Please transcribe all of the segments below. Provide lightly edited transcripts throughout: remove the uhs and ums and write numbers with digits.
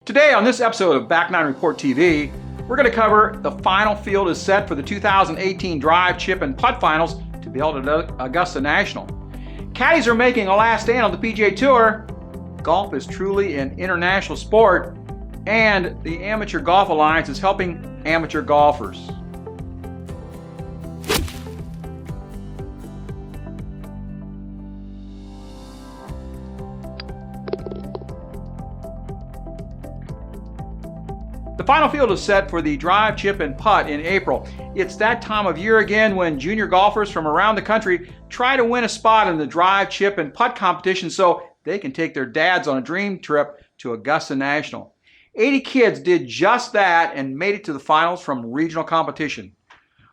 Today on this episode of Back 9 Report TV, we're going to cover the final field is set for the 2018 Drive, Chip, and Putt Finals to be held at Augusta National. Caddies are making a last stand on the PGA Tour. Golf is truly an international sport, and the Amateur Golf Alliance is helping amateur golfers. The final field is set for the Drive, Chip, and Putt in April. It's that time of year again when junior golfers from around the country try to win a spot in the Drive, Chip, and Putt competition so they can take their dads on a dream trip to Augusta National. 80 kids did just that and made it to the finals from regional competition.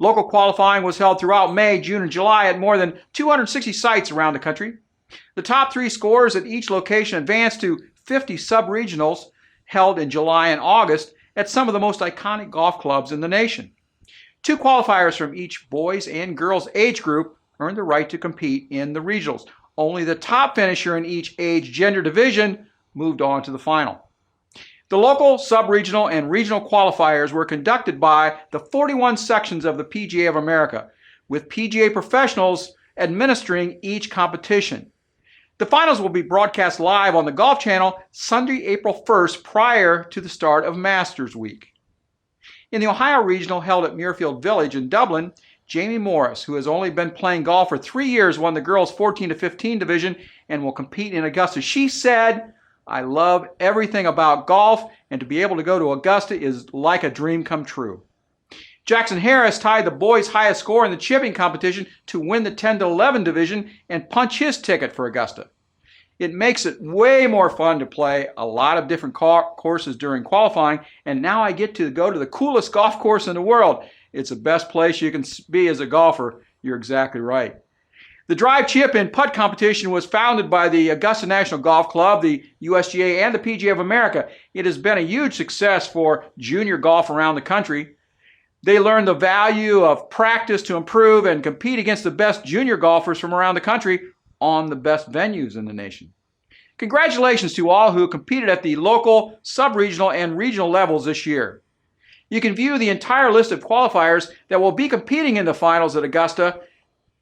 Local qualifying was held throughout May, June, and July at more than 260 sites around the country. The top three scorers at each location advanced to 50 sub-regionals held in July and August at some of the most iconic golf clubs in the nation. Two qualifiers from each boys and girls age group earned the right to compete in the regionals. Only the top finisher in each age gender division moved on to the final. The local, sub-regional, and regional qualifiers were conducted by the 41 sections of the PGA of America, with PGA professionals administering each competition. The finals will be broadcast live on the Golf Channel Sunday, April 1st, prior to the start of Masters Week. In the Ohio Regional held at Muirfield Village in Dublin, Jamie Morris, who has only been playing golf for 3 years, won the girls 14 to 15 division and will compete in Augusta. She said, "I love everything about golf, and to be able to go to Augusta is like a dream come true." Jackson Harris tied the boys' highest score in the chipping competition to win the 10 to 11 division and punch his ticket for Augusta. It makes it way more fun to play a lot of different courses during qualifying, and now I get to go to the coolest golf course in the world. It's the best place you can be as a golfer. You're exactly right. The Drive, Chip, and Putt competition was founded by the Augusta National Golf Club, the USGA, and the PGA of America. It has been a huge success for junior golf around the country. They learn the value of practice to improve and compete against the best junior golfers from around the country on the best venues in the nation. Congratulations to all who competed at the local, sub-regional, and regional levels this year. You can view the entire list of qualifiers that will be competing in the finals at Augusta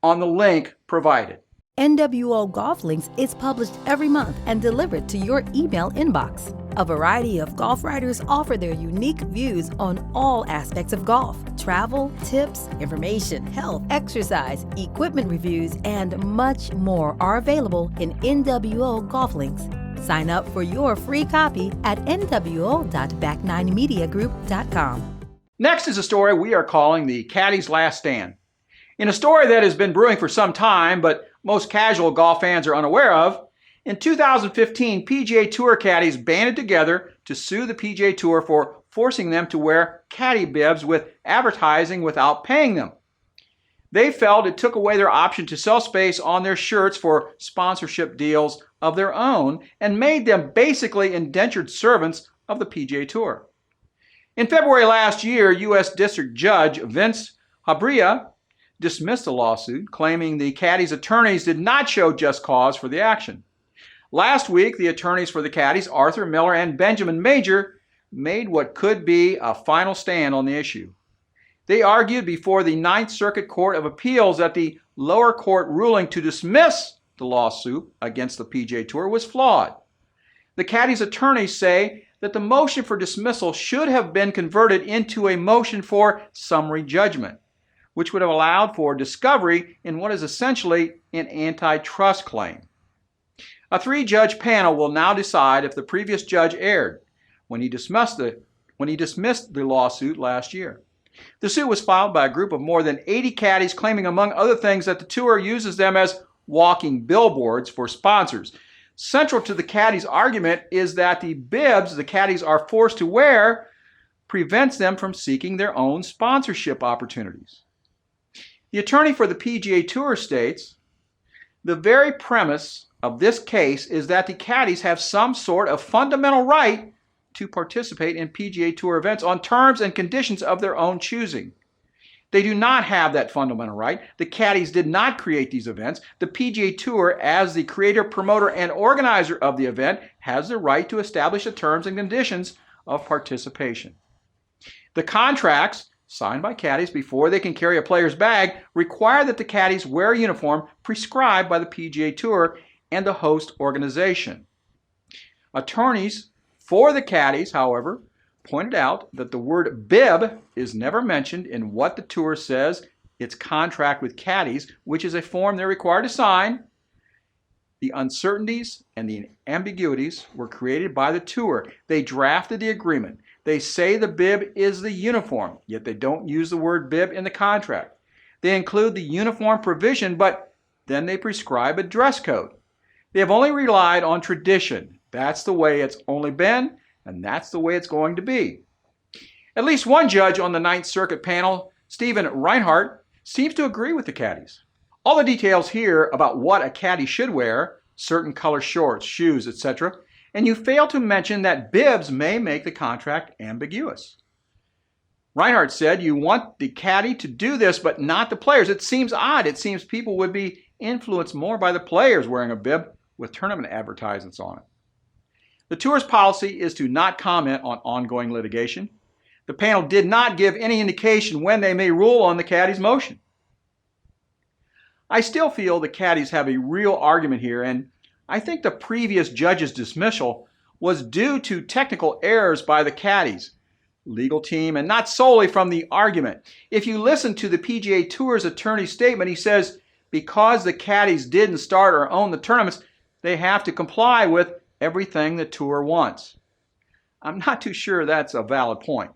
on the link provided. NWO Golf Links is published every month and delivered to your email inbox. A variety of golf writers offer their unique views on all aspects of golf. Travel, tips, information, health, exercise, equipment reviews, and much more are available in NWO Golf Links. Sign up for your free copy at nwo.back9mediagroup.com. Next is a story we are calling the Caddies' Last Stand. In a story that has been brewing for some time, but most casual golf fans are unaware of, in 2015, PGA Tour caddies banded together to sue the PGA Tour for forcing them to wear caddy bibs with advertising without paying them. They felt it took away their option to sell space on their shirts for sponsorship deals of their own and made them basically indentured servants of the PGA Tour. In February last year, U.S. District Judge Vince Habria dismissed the lawsuit, claiming the caddies' attorneys did not show just cause for the action. Last week, the attorneys for the caddies, Arthur Miller and Benjamin Major, made what could be a final stand on the issue. They argued before the Ninth Circuit Court of Appeals that the lower court ruling to dismiss the lawsuit against the PGA Tour was flawed. The caddies' attorneys say that the motion for dismissal should have been converted into a motion for summary judgment, which would have allowed for discovery in what is essentially an antitrust claim. A 3-judge panel will now decide if the previous judge erred when he dismissed the lawsuit last year. The suit was filed by a group of more than 80 caddies claiming, among other things, that the tour uses them as walking billboards for sponsors. Central to the caddies' argument is that the bibs the caddies are forced to wear prevents them from seeking their own sponsorship opportunities. The attorney for the PGA Tour states, "The very premise of this case is that the caddies have some sort of fundamental right to participate in PGA Tour events on terms and conditions of their own choosing. They do not have that fundamental right. The Caddies did not create these events. The PGA Tour, as the creator, promoter, and organizer of the event, has the right to establish the terms and conditions of participation. The contracts signed by caddies before they can carry a player's bag require that the caddies wear a uniform prescribed by the PGA Tour and the host organization. Attorneys for the caddies, however, pointed out that the word bib is never mentioned in what the tour says its contract with caddies, which is a form they're required to sign. The uncertainties and the ambiguities were created by the tour. They drafted the agreement. They say the bib is the uniform, yet they don't use the word bib in the contract. They include the uniform provision, but then they prescribe a dress code. They have only relied on tradition. That's the way it's only been, and that's the way it's going to be. At least one judge on the Ninth Circuit panel, Stephen Reinhardt, seems to agree with the caddies. All the details here about what a caddy should wear, certain color shorts, shoes, etc., and you fail to mention that bibs may make the contract ambiguous. Reinhardt said you want the caddy to do this, but not the players. It seems odd. It seems people would be influenced more by the players wearing a bib with tournament advertisements on it. The tour's policy is to not comment on ongoing litigation. The panel did not give any indication when they may rule on the caddies' motion. I still feel the caddies have a real argument here, and I think the previous judge's dismissal was due to technical errors by the caddies, legal team, and not solely from the argument. If you listen to the PGA Tour's attorney's statement, he says because the caddies didn't start or own the tournaments, they have to comply with everything the tour wants. I'm not too sure that's a valid point.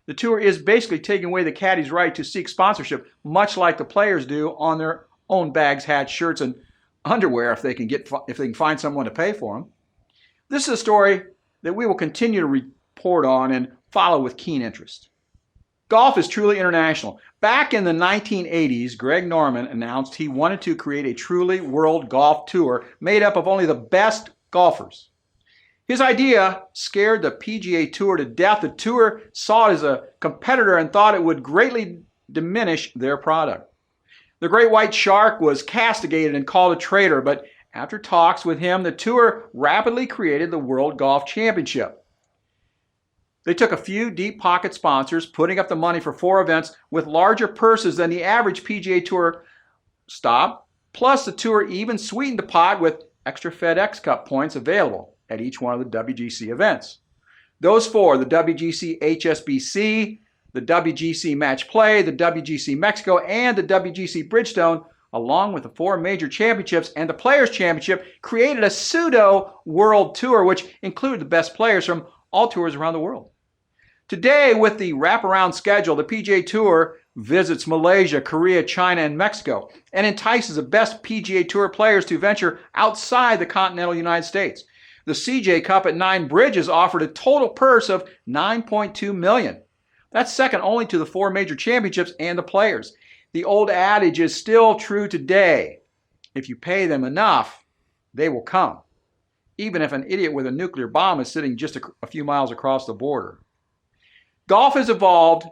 The tour is basically taking away the caddies' right to seek sponsorship, much like the players do on their own bags, hats, shirts, and underwear if they can find someone to pay for them. This is a story that we will continue to report on and follow with keen interest. Golf is truly international. Back in the 1980s, Greg Norman announced he wanted to create a truly world golf tour made up of only the best golfers. His idea scared the PGA Tour to death. The tour saw it as a competitor and thought it would greatly diminish their product. The great white shark was castigated and called a traitor, but after talks with him, the tour rapidly created the World Golf Championship. They took a few deep pocket sponsors, putting up the money for 4 events with larger purses than the average PGA Tour stop. Plus, the tour even sweetened the pot with extra FedEx Cup points available at each one of the WGC events. Those 4, the WGC HSBC, the WGC Match Play, the WGC Mexico, and the WGC Bridgestone, along with the 4 major championships and the Players' Championship, created a pseudo-world tour which included the best players from all tours around the world. Today, with the wraparound schedule, the PGA Tour visits Malaysia, Korea, China, and Mexico, and entices the best PGA Tour players to venture outside the continental United States. The CJ Cup at 9 Bridges offered a total purse of $9.2 million. That's second only to the 4 major championships and the players. The old adage is still true today. If you pay them enough, they will come, even if an idiot with a nuclear bomb is sitting just a few miles across the border. Golf has evolved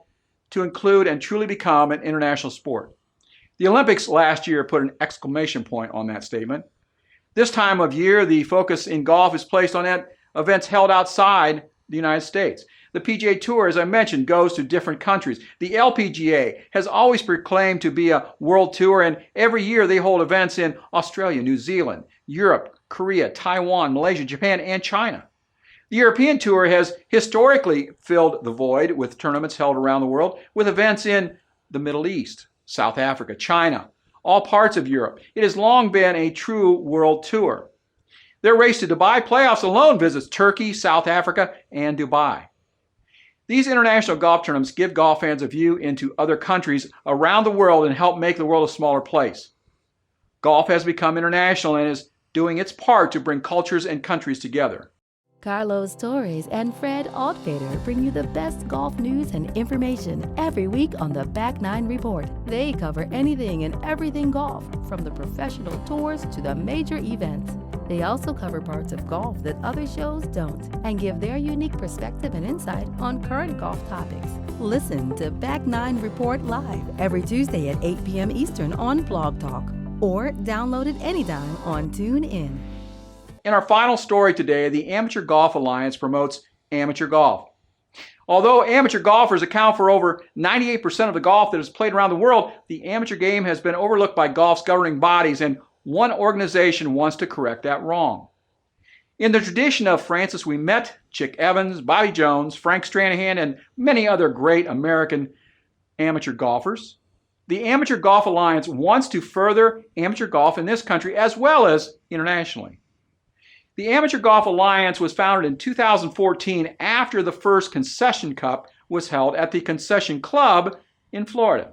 to include and truly become an international sport. The Olympics last year put an exclamation point on that statement. This time of year, the focus in golf is placed on events held outside the United States. The PGA Tour, as I mentioned, goes to different countries. The LPGA has always proclaimed to be a world tour, and every year they hold events in Australia, New Zealand, Europe, Korea, Taiwan, Malaysia, Japan, and China. The European Tour has historically filled the void with tournaments held around the world with events in the Middle East, South Africa, China, all parts of Europe. It has long been a true world tour. Their Race to Dubai playoffs alone visits Turkey, South Africa, and Dubai. These international golf tournaments give golf fans a view into other countries around the world and help make the world a smaller place. Golf has become international and is doing its part to bring cultures and countries together. Carlos Torres and Fred Altfader bring you the best golf news and information every week on the Back Nine Report. They cover anything and everything golf, from the professional tours to the major events. They also cover parts of golf that other shows don't and give their unique perspective and insight on current golf topics. Listen to Back 9 Report live every Tuesday at 8 p.m. Eastern on Blog Talk or download it anytime on TuneIn. In our final story today, the Amateur Golf Alliance promotes amateur golf. Although amateur golfers account for over 98% of the golf that is played around the world, the amateur game has been overlooked by golf's governing bodies, and one organization wants to correct that wrong. In the tradition of Francis Ouimet, Chick Evans, Bobby Jones, Frank Stranahan, and many other great American amateur golfers, the Amateur Golf Alliance wants to further amateur golf in this country as well as internationally. The Amateur Golf Alliance was founded in 2014 after the first Concession Cup was held at the Concession Club in Florida.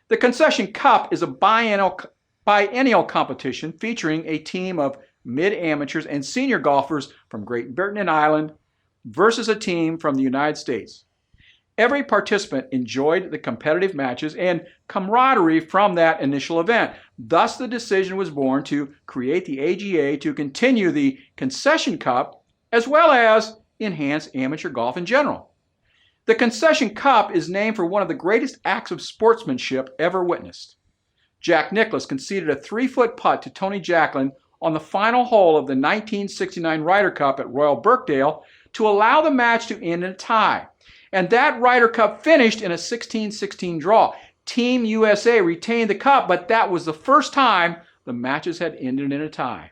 The Concession Cup is a biennial competition featuring a team of mid-amateurs and senior golfers from Great Britain and Ireland versus a team from the United States. Every participant enjoyed the competitive matches and camaraderie from that initial event. Thus, the decision was born to create the AGA to continue the Concession Cup as well as enhance amateur golf in general. The Concession Cup is named for one of the greatest acts of sportsmanship ever witnessed. Jack Nicklaus conceded a 3-foot putt to Tony Jacklin on the final hole of the 1969 Ryder Cup at Royal Birkdale to allow the match to end in a tie. And that Ryder Cup finished in a 16-16 draw. Team USA retained the cup, but that was the first time the matches had ended in a tie.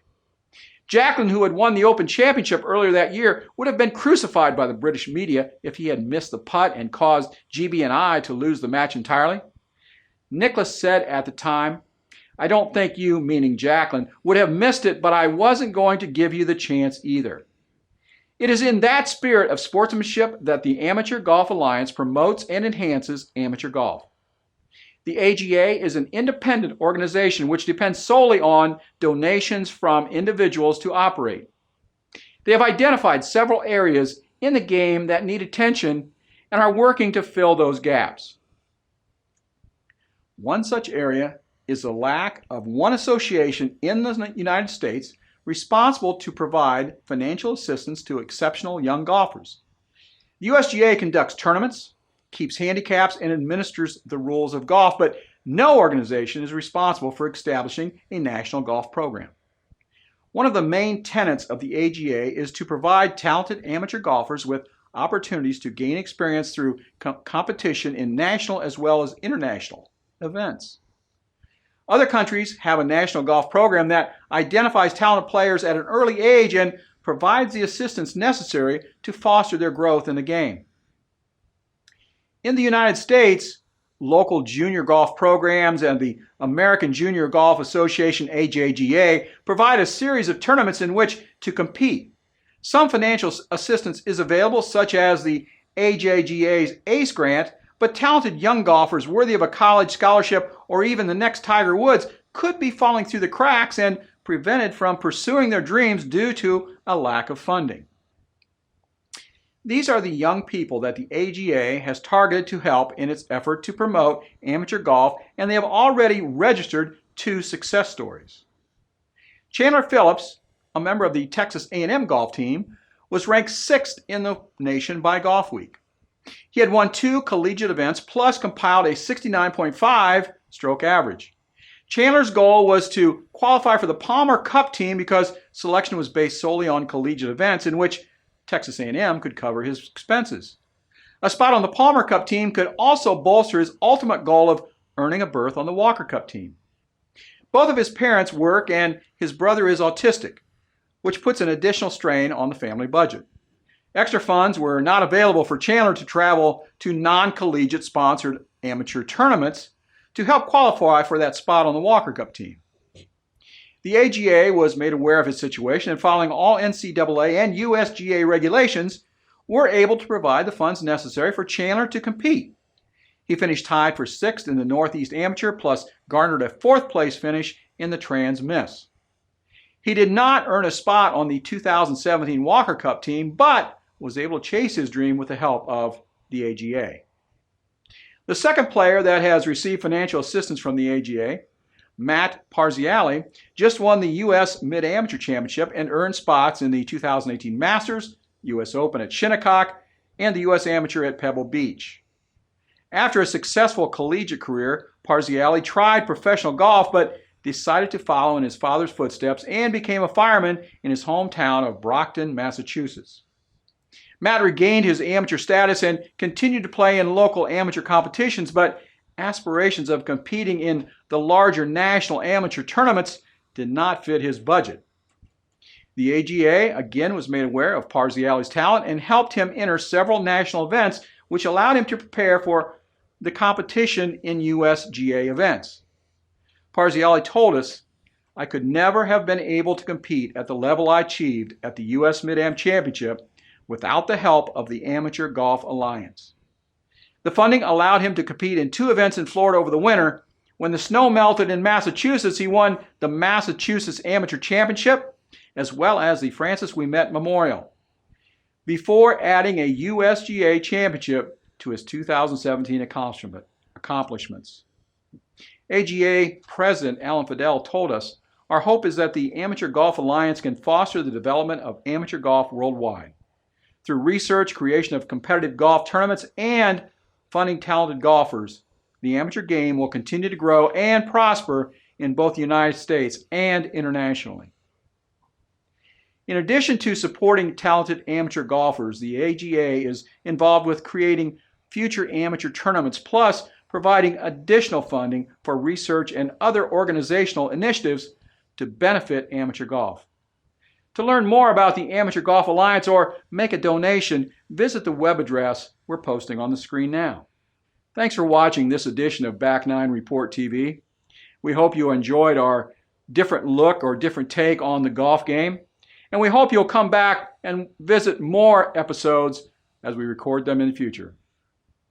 Jacklin, who had won the Open Championship earlier that year, would have been crucified by the British media if he had missed the putt and caused GB&I to lose the match entirely. Nicklaus said at the time, "I don't think you," meaning Jacklin, "would have missed it, but I wasn't going to give you the chance either." It is in that spirit of sportsmanship that the Amateur Golf Alliance promotes and enhances amateur golf. The AGA is an independent organization which depends solely on donations from individuals to operate. They have identified several areas in the game that need attention and are working to fill those gaps. One such area is the lack of one association in the United States responsible to provide financial assistance to exceptional young golfers. The USGA conducts tournaments, keeps handicaps, and administers the rules of golf, but no organization is responsible for establishing a national golf program. One of the main tenets of the AGA is to provide talented amateur golfers with opportunities to gain experience through competition in national as well as international events. Other countries have a national golf program that identifies talented players at an early age and provides the assistance necessary to foster their growth in the game. In the United States, local junior golf programs and the American Junior Golf Association AJGA provide a series of tournaments in which to compete. Some financial assistance is available, such as the AJGA's ACE grant, but talented young golfers worthy of a college scholarship or even the next Tiger Woods could be falling through the cracks and prevented from pursuing their dreams due to a lack of funding. These are the young people that the AGA has targeted to help in its effort to promote amateur golf, and they have already registered 2 success stories. Chandler Phillips, a member of the Texas A&M golf team, was ranked 6th in the nation by Golf Week. He had won 2 collegiate events plus compiled a 69.5 stroke average. Chandler's goal was to qualify for the Palmer Cup team because selection was based solely on collegiate events in which Texas A&M could cover his expenses. A spot on the Palmer Cup team could also bolster his ultimate goal of earning a berth on the Walker Cup team. Both of his parents work and his brother is autistic, which puts an additional strain on the family budget. Extra funds were not available for Chandler to travel to non-collegiate sponsored amateur tournaments to help qualify for that spot on the Walker Cup team. The AGA was made aware of his situation and, following all NCAA and USGA regulations, were able to provide the funds necessary for Chandler to compete. He finished tied for 6th in the Northeast Amateur, plus garnered a 4th place finish in the Trans Miss. He did not earn a spot on the 2017 Walker Cup team, but was able to chase his dream with the help of the AGA. The second player that has received financial assistance from the AGA Matt Parziale, just won the U.S. Mid-Amateur Championship and earned spots in the 2018 Masters, U.S. Open at Shinnecock, and the U.S. Amateur at Pebble Beach. After a successful collegiate career, Parziale tried professional golf but decided to follow in his father's footsteps and became a fireman in his hometown of Brockton, Massachusetts. Matt regained his amateur status and continued to play in local amateur competitions, but aspirations of competing in the larger national amateur tournaments did not fit his budget. The AGA again was made aware of Parziale's talent and helped him enter several national events, which allowed him to prepare for the competition in USGA events. Parziale told us, "I could never have been able to compete at the level I achieved at the U.S. Mid-Am Championship without the help of the Amateur Golf Alliance." The funding allowed him to compete in 2 events in Florida over the winter. When the snow melted in Massachusetts, he won the Massachusetts Amateur Championship as well as the Francis Ouimet Memorial, before adding a USGA championship to his 2017 accomplishments. AGA President Alan Fidel told us, "Our hope is that the Amateur Golf Alliance can foster the development of amateur golf worldwide. Through research, creation of competitive golf tournaments, and funding talented golfers, the amateur game will continue to grow and prosper in both the United States and internationally." In addition to supporting talented amateur golfers, the AGA is involved with creating future amateur tournaments, plus providing additional funding for research and other organizational initiatives to benefit amateur golf. To learn more about the Amateur Golf Alliance or make a donation, visit the web address we're posting on the screen now. Thanks for watching this edition of Back 9 Report TV. We hope you enjoyed our different look or different take on the golf game, and we hope you'll come back and visit more episodes as we record them in the future.